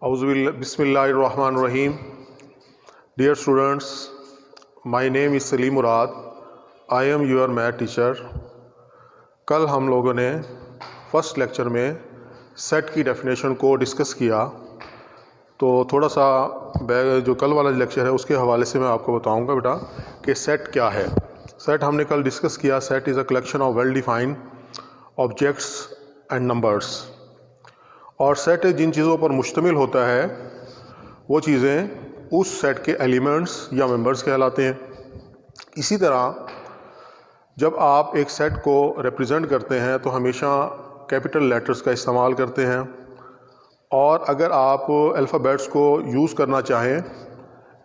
Bismillahirrahmanirrahim. Dear students, my name is Salim Murad. I am your math teacher. कल हम लोगों ने first lecture में सेट की डेफिनेशन को डिस्कस किया, तो थोड़ा सा जो कल वाला लेक्चर है उसके हवाले से मैं आपको बताऊंगा बेटा कि सेट क्या है। सेट हमने कल डिस्कस किया। Set is a collection of well defined objects and numbers. और सेट जिन चीज़ों पर मुश्तमिल होता है वो चीज़ें उस सेट के एलिमेंट्स या मेंबर्स कहलाते हैं। इसी तरह जब आप एक सेट को रिप्रेजेंट करते हैं तो हमेशा कैपिटल लेटर्स का इस्तेमाल करते हैं, और अगर आप अल्फ़ाबेट्स को यूज़ करना चाहें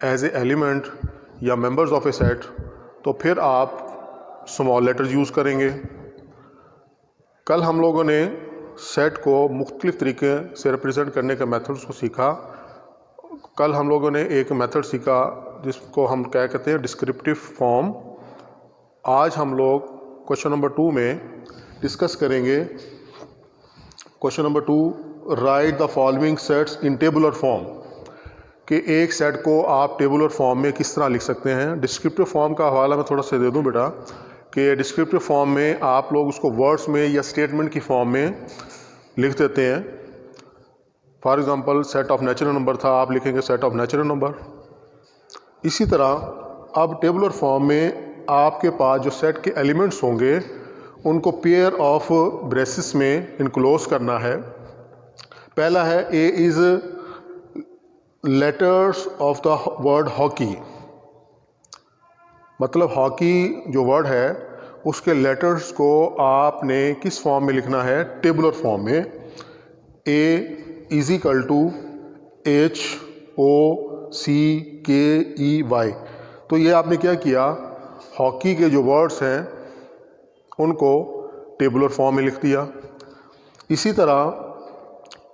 एज ए एलिमेंट या मेंबर्स ऑफ ए सेट तो फिर आप स्मॉल लेटर्स यूज़ करेंगे। कल हम लोगों ने सेट को मुख्तलिफ़ तरीके से रिप्रेजेंट करने के मेथड्स को सीखा। कल हम लोगों ने एक मेथड सीखा जिसको हम क्या कहते हैं, डिस्क्रिप्टिव फॉर्म। आज हम लोग क्वेश्चन नंबर 2 में डिस्कस करेंगे। Question number 2, right the following sets in tabular form, कि एक सेट को आप टेबुलर फॉर्म में किस तरह लिख सकते हैं। डिस्क्रिप्टिव फॉर्म का हवाला मैं थोड़ा सा दे दूं बेटा, कि डिस्क्रिप्टिव फॉर्म में आप लोग उसको वर्ड्स में या स्टेटमेंट की फॉर्म में लिख देते हैं। For example set of natural number था, आप लिखेंगे सेट ऑफ नेचुरल नंबर। इसी तरह अब टेबुलर फॉर्म में आपके पास जो सेट के एलिमेंट्स होंगे उनको पेयर ऑफ ब्रेसेस में इनक्लोज करना है। पहला है A is letters of the word hockey, मतलब हॉकी जो वर्ड है उसके लेटर्स को आपने किस फॉर्म में लिखना है, टेबुलर फॉर्म में। ए इज इक्वल टू HOCKEY। तो ये आपने क्या किया, हॉकी के जो वर्ड्स हैं उनको टेबुलर फॉर्म में लिख दिया। इसी तरह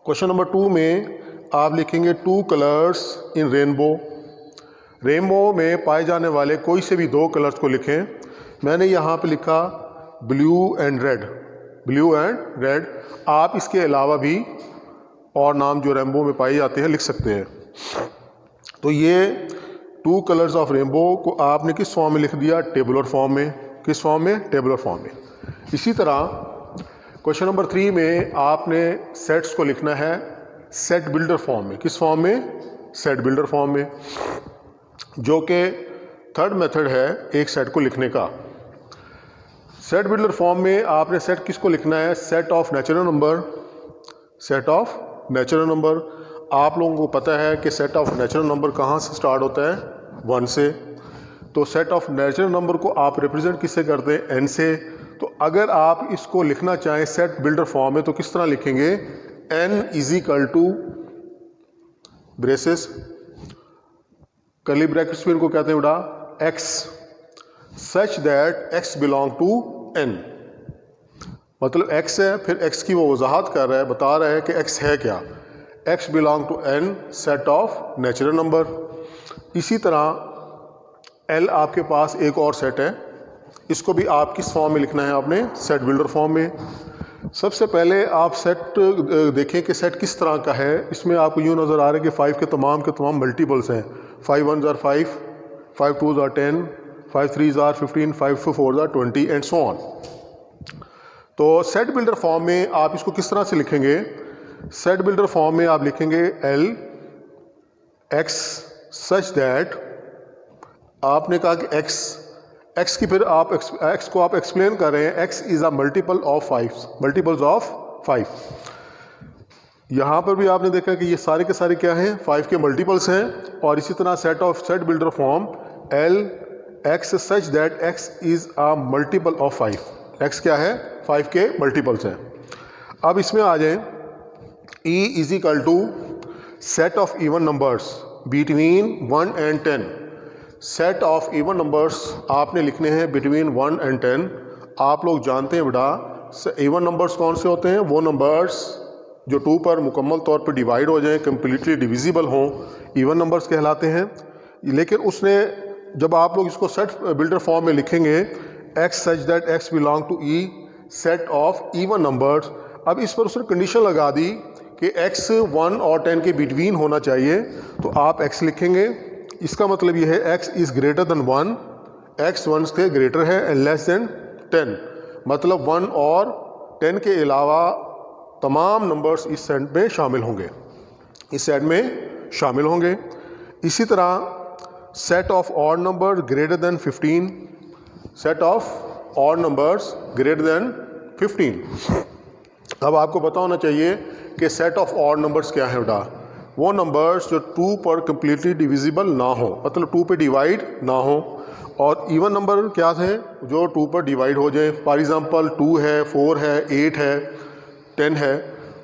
क्वेश्चन नंबर 2 में आप लिखेंगे 2 कलर्स इन रेनबो। रेनबो में पाए जाने वाले कोई से भी 2 कलर्स को लिखें। मैंने यहाँ पे लिखा blue and red, blue and red. आप इसके अलावा भी और नाम जो रेनबो में पाए जाते हैं लिख सकते हैं। तो ये 2 कलर्स ऑफ रेनबो को आपने किस फॉर्म में लिख दिया, टेबुलर फॉर्म में। किस फॉर्म में, टेबुलर फॉर्म में। इसी तरह क्वेश्चन नंबर 3 में आपने सेट्स को लिखना है सेट बिल्डर फॉर्म में। किस फॉर्म में, सेट बिल्डर फॉर्म में, जो कि थर्ड मेथड है एक सेट को लिखने का। सेट बिल्डर फॉर्म में आपने सेट किसको लिखना है, set of natural number. Set of natural number, आप लोगों को पता है कि सेट ऑफ नेचुरल नंबर कहाँ से स्टार्ट होता है, 1 से। तो सेट ऑफ नेचुरल नंबर को आप रिप्रेजेंट किससे करते हैं, n से। तो अगर आप इसको लिखना चाहें सेट बिल्डर फॉर्म में तो किस तरह लिखेंगे, n is equal to braces, curly brackets में इनको कहते हैं बेटा x, such that x belong to n। मतलब x है, फिर x की वो वजाहत कर रहा है, बता रहा है कि x है क्या, x belong to n, set of natural number. इसी तरह L आपके पास एक और सेट है, इसको भी आप किस फॉर्म में लिखना है, आपने सेट बिल्डर फॉर्म में। सबसे पहले आप सेट देखें कि सेट किस तरह का है। इसमें आपको यूँ नज़र आ रहा है कि 5 के तमाम मल्टीपल्स हैं। 5 1s are 5, 5 2s are 10, 5 3s are 15, 5 4s are 20 and so on. तो सेट बिल्डर फॉर्म में आप इसको किस तरह से लिखेंगे, सेट बिल्डर फॉर्म में आप लिखेंगे L X सच दैट, आपने कहा कि x की फिर आप x को आप एक्सप्लेन कर रहे हैं, x is a multiple of 5, multiples of 5। यहाँ पर भी आपने देखा कि ये सारे के सारे क्या हैं, 5 के मल्टीपल्स हैं। और इसी तरह set builder form L X such that x is a multiple of 5, x क्या है, 5 के मल्टीपल्स हैं। अब इसमें आ जाएं, E is equal to set of even numbers between 1 and 10। Set of even numbers आपने लिखने हैं बिटवीन 1 एंड 10। आप लोग जानते हैं बेटा इवन नंबर्स कौन से होते हैं, वो नंबर्स जो 2 पर मुकम्मल तौर पर डिवाइड हो जाएं, कम्प्लीटली डिविजिबल हों, इवन नंबर्स कहलाते हैं। लेकिन उसने जब आप लोग इसको सेट बिल्डर फॉर्म में लिखेंगे x such that x belong to E, set of even numbers, अब इस पर उसने कंडीशन लगा दी कि x 1 और 10 के बिटवीन होना चाहिए, तो आप x लिखेंगे। इसका मतलब ये है x is greater then 1, x 1 से ग्रेटर है एंड लेस देन 10, मतलब 1 और 10 के अलावा तमाम नंबर्स इस सेट में शामिल होंगे, इस सेट में शामिल होंगे। इसी तरह set of odd number greater than 15, set of odd numbers greater than 15। अब आपको पता होना चाहिए कि सेट ऑफ ऑड नंबर्स क्या है बेटा, वो नंबर्स जो 2 पर कम्प्लीटली डिविजिबल ना हो, मतलब 2 पे डिवाइड ना हो, और इवन नंबर क्या थे जो 2 पर डिवाइड हो जाए। फॉर एग्जांपल 2 है, 4 है, 8 है, 10 है।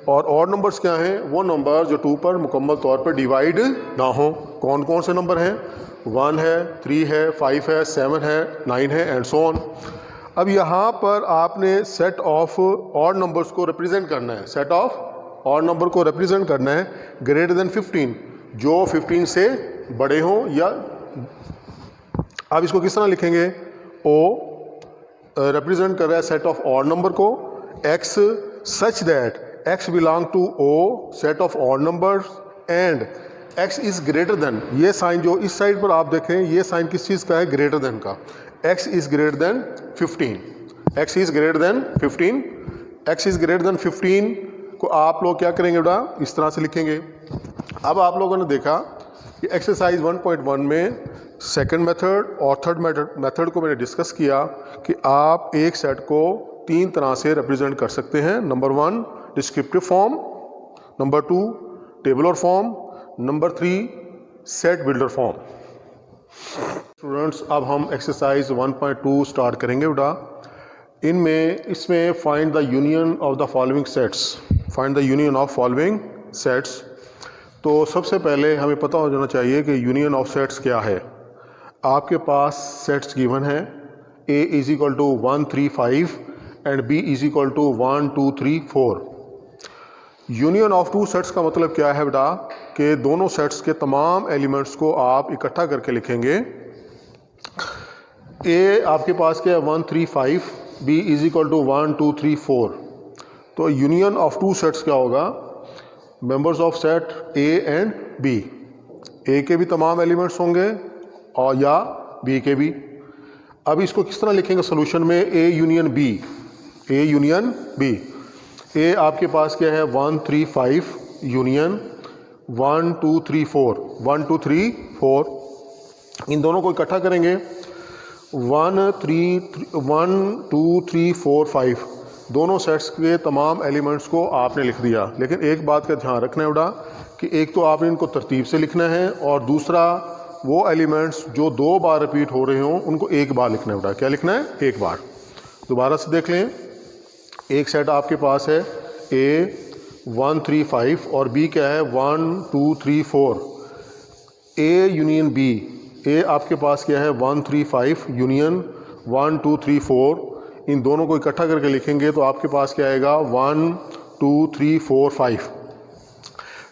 और ऑड नंबर्स क्या हैं, वो नंबर जो 2 पर मुकम्मल तौर पर डिवाइड ना हो। कौन कौन से नंबर हैं, 1 है, 3 है, 5 है, 7 है, 9 है एंड सो ऑन। अब यहाँ पर आपने सेट ऑफ ऑड नंबर्स को रिप्रेजेंट करना है, सेट ऑफ ऑड नंबर को रिप्रेजेंट करना है ग्रेटर देन 15, जो 15 से बड़े हों। या अब इसको किस तरह लिखेंगे, ओ रिप्रेजेंट कर रहा है सेट ऑफ ऑड नंबर को, x such that x belong to O set of odd numbers and x is greater than, ये साइन जो इस साइड पर आप देखें, ये साइन किस चीज़ का है, ग्रेटर देन का। x is greater then 15, x is greater then 15, x is greater then 15 को आप लोग क्या करेंगे बेटा, इस तरह से लिखेंगे। अब आप लोगों ने देखा कि एक्सरसाइज 1.1 में सेकंड मेथड और थर्ड मेथड को मैंने डिस्कस किया कि आप एक सेट को 3 तरह से रिप्रेजेंट कर सकते हैं। Number 1 descriptive form, number 2 tabular form, number 3 set builder form. Students, अब हम एक्सरसाइज 1.2 स्टार्ट करेंगे बेटा। इसमें find the union of the following sets, find the union of following sets. तो सबसे पहले हमें पता हो जाना चाहिए कि यूनियन ऑफ सेट्स क्या है। आपके पास सेट्स गिवन है, a is equal to 1 3 5 and b is equal to 1 2 3 4। Union of 2 sets का मतलब क्या है बेटा, कि दोनों सेट्स के तमाम एलिमेंट्स को आप इकट्ठा करके लिखेंगे। a आपके पास क्या है 1 3 5, b इज इक्वल टू 1 2 3 4। तो यूनियन ऑफ 2 सेट्स क्या होगा, members of set a and b, a के भी तमाम एलिमेंट्स होंगे और या b के भी। अब इसको किस तरह लिखेंगे सोल्यूशन में, a union b, a union b। a आपके पास क्या है 1 3 5 यूनियन 1 2 3 4, 1 2 3 4। इन दोनों को इकट्ठा करेंगे 1 2 3 4 5, दोनों सेट्स के तमाम एलिमेंट्स को आपने लिख दिया। लेकिन एक बात का ध्यान रखना है बेटा कि एक तो आपने इनको तरतीब से लिखना है और दूसरा वो एलिमेंट्स जो 2 बार रिपीट हो रहे हों उनको एक बार लिखना है बेटा। क्या लिखना है, एक बार। दोबारा से देख लें, एक सेट आपके पास है a 1 3 5 और b क्या है 1 2 3 4। a यूनियन b, a आपके पास क्या है 1 3 5 यूनियन 1 2 3 4। इन दोनों को इकट्ठा करके लिखेंगे तो आपके पास क्या आएगा 1 2 3 4 5।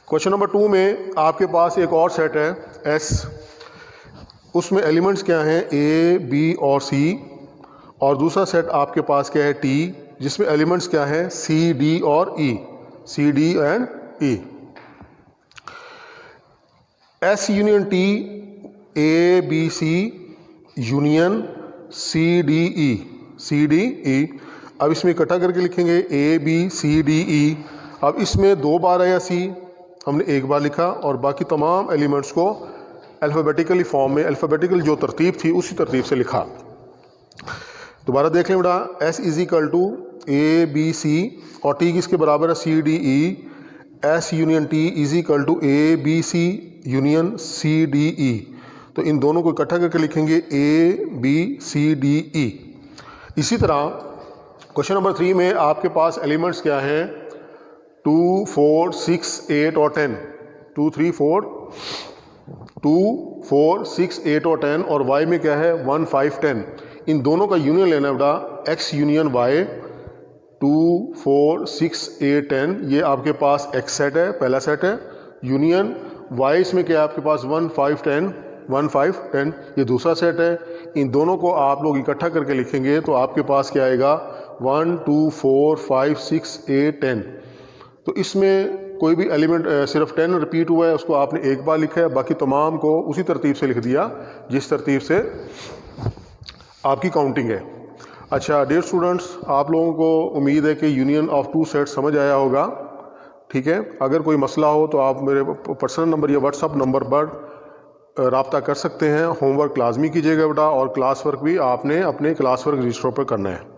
क्वेश्चन नंबर 2 में आपके पास एक और सेट है S, उसमें एलिमेंट्स क्या हैं A B और C, और दूसरा सेट आपके पास क्या है T, जिसमें एलिमेंट्स क्या हैं C D और E, C D and E। S union T, A B C union C D E, C D E। अब इसमें इकट्ठा करके लिखेंगे A B C D E। अब इसमें 2 बार आया C, हमने एक बार लिखा और बाकी तमाम एलिमेंट्स को अल्फ़ाबेटिकली फॉर्म में, अल्फ़ाबेटिकल जो तरतीब थी उसी तरतीब से लिखा। दोबारा देख लें बेटा, S is equal to A B C और T किसके बराबर है C D E। S union T is equal to A B C union C D E। तो इन दोनों को इकट्ठा करके लिखेंगे A B C D E। इसी तरह क्वेश्चन नंबर 3 में आपके पास एलिमेंट्स क्या हैं 2 4 6 8 और 10, 2 3 4 2 4 6 8 और 10, और y में क्या है 1 5 10। इन दोनों का यूनियन लेना है बेटा, x यूनियन y 2 4 6 8 10। ये आपके पास x सेट है, पहला सेट है। यूनियन y इसमें क्या है आपके पास 1 5 10, 1 5 10, ये दूसरा सेट है। इन दोनों को आप लोग इकट्ठा करके लिखेंगे तो आपके पास क्या आएगा 1 2 4 5 6 8 10। तो इसमें कोई भी एलिमेंट सिर्फ 10 रिपीट हुआ है, उसको आपने एक बार लिखा है, बाकी तमाम को उसी तरतीब से लिख दिया जिस तरतीब से आपकी काउंटिंग है। अच्छा डियर स्टूडेंट्स, आप लोगों को उम्मीद है कि यूनियन ऑफ टू सेट्स समझ आया होगा। ठीक है, अगर कोई मसला हो तो आप मेरे पर्सनल नंबर या व्हाट्सअप नंबर पर रब्ता कर सकते हैं। होमवर्क लाजमी कीजिएगा बेटा, और क्लास वर्क भी आपने अपने क्लास वर्क रजिस्टर पर करना है।